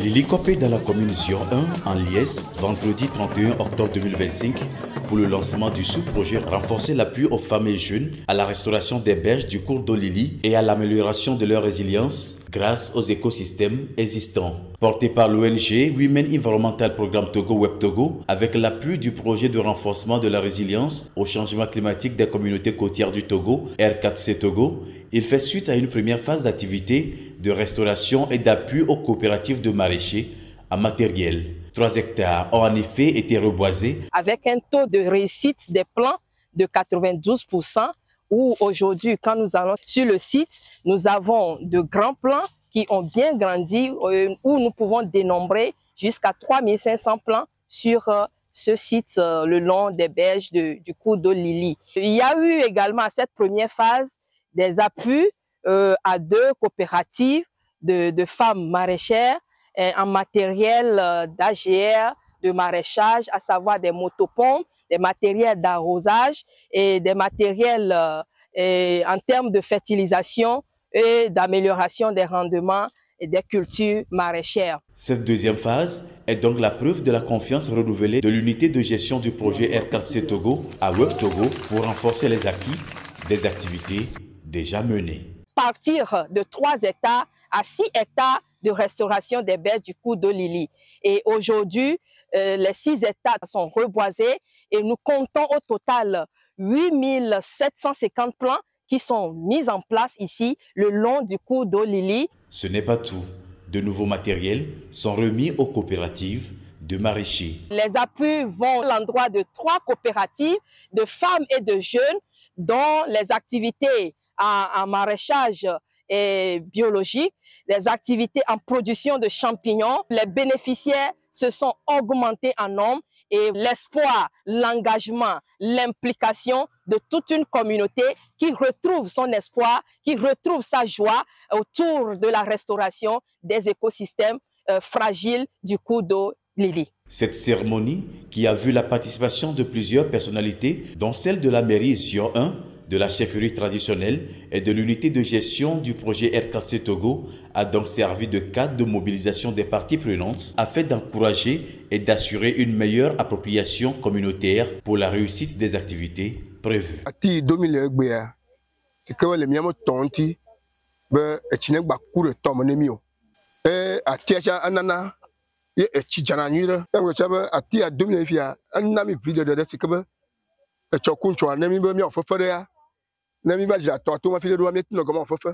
L'hélicoptère est dans la commune Zion 1 en Liesse, vendredi 31 octobre 2025, pour le lancement du sous-projet renforcer l'appui aux femmes et jeunes à la restauration des berges du cours d'eau Lili et à l'amélioration de leur résilience grâce aux écosystèmes existants. Porté par l'ONG Women Environmental Programme Togo Web Togo, avec l'appui du projet de renforcement de la résilience au changement climatique des communautés côtières du Togo, R4C Togo, il fait suite à une première phase d'activité de restauration et d'appui aux coopératives de maraîchers en matériel. 3 hectares ont en effet été reboisés. Avec un taux de réussite des plants de 92%, où aujourd'hui, quand nous allons sur le site, nous avons de grands plants qui ont bien grandi, où nous pouvons dénombrer jusqu'à 3500 plants sur ce site le long des berges du cours d'eau Lili. Il y a eu également à cette première phase des appuis à 2 coopératives de femmes maraîchères en matériel d'AGR, de maraîchage, à savoir des motopompes, des matériels d'arrosage et des matériels en termes de fertilisation et d'amélioration des rendements et des cultures maraîchères. Cette deuxième phase est donc la preuve de la confiance renouvelée de l'unité de gestion du projet R4C Togo à Web Togo pour renforcer les acquis des activités déjà menées. Partir de 3 hectares à 6 hectares de restauration des berges du cours d'eau Lili. Et aujourd'hui, les 6 hectares sont reboisés et nous comptons au total 8750 plants qui sont mis en place ici le long du cours d'eau Lili. Ce n'est pas tout. De nouveaux matériels sont remis aux coopératives de maraîchers. Les appuis vont à l'endroit de 3 coopératives de femmes et de jeunes dont les activités en maraîchage et biologique, les activités en production de champignons. Les bénéficiaires se sont augmentés en nombre et l'espoir, l'engagement, l'implication de toute une communauté qui retrouve son espoir, qui retrouve sa joie autour de la restauration des écosystèmes fragiles du cours d'eau Lili. Cette cérémonie, qui a vu la participation de plusieurs personnalités, dont celle de la mairie Zion 1, de la chefferie traditionnelle et de l'unité de gestion du projet R4C Togo, a donc servi de cadre de mobilisation des parties prenantes afin d'encourager et d'assurer une meilleure appropriation communautaire pour la réussite des activités prévues. Nami ba ja to ma fi do mi tin go mo fofe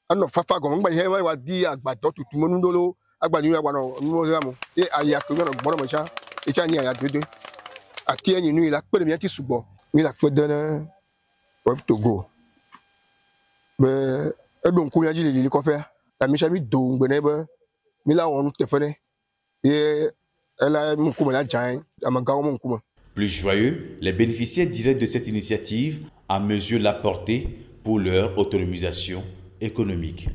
ano fafa go ngba he wa di agbado tutu mo ndolo agbadu ya wa no mo se mo e aya ko no gbo mo cha e cha ni aya dodo ati eyin nu ila pe mi ti sugbo mi la pe dana Web Togo be edon ku ya ji le ko fe ta mi sha mi do ngbe ne be mi la won te fene e ela mu ku ma la jan amaga mo ku ma. Plus joyeux, les bénéficiaires directs de cette initiative en mesurent la portée pour leur autonomisation économique.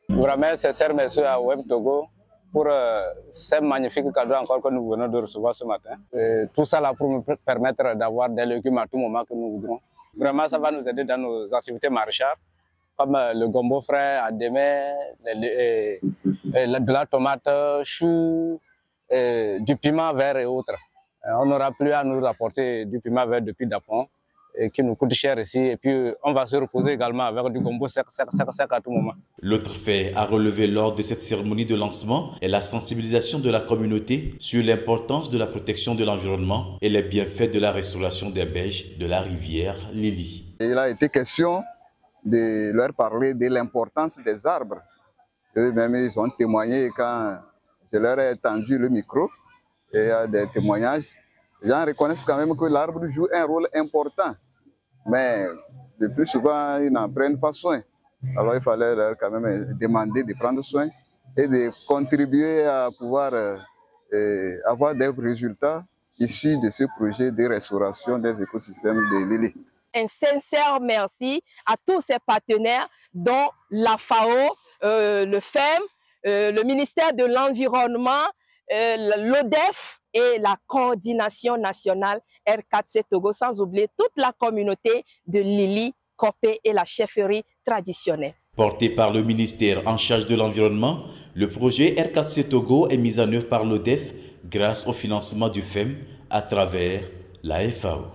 Vraiment, sincère merci à Web Togo pour ces magnifiques cadeaux encore que nous venons de recevoir ce matin. Tout ça là pour nous permettre d'avoir des légumes à tout moment que nous voudrons. Vraiment, ça va nous aider dans nos activités maraîchères, comme le gombo frais à demain, de la tomate, chou, du piment vert et autres. On n'aura plus à nous apporter du piment vert depuis Dapon, qui nous coûte cher ici. Et puis, on va se reposer également avec du gombo sec à tout moment. L'autre fait à relever lors de cette cérémonie de lancement est la sensibilisation de la communauté sur l'importance de la protection de l'environnement et les bienfaits de la restauration des berges de la rivière Lili. Il a été question de leur parler de l'importance des arbres. Eux-mêmes, ils ont témoigné quand je leur ai tendu le micro. Et il y a des témoignages. Les gens reconnaissent quand même que l'arbre joue un rôle important. Mais le plus souvent, ils n'en prennent pas soin. Alors il fallait leur quand même demander de prendre soin et de contribuer à pouvoir avoir des résultats issus de ce projet de restauration des écosystèmes de Lili. Un sincère merci à tous ces partenaires dont la FAO, le FEM, le ministère de l'Environnement, l'ODEF et la coordination nationale R4C Togo, sans oublier toute la communauté de Lili, Kopé et la chefferie traditionnelle. Porté par le ministère en charge de l'environnement, le projet R4C Togo est mis en œuvre par l'ODEF grâce au financement du FEM à travers la FAO.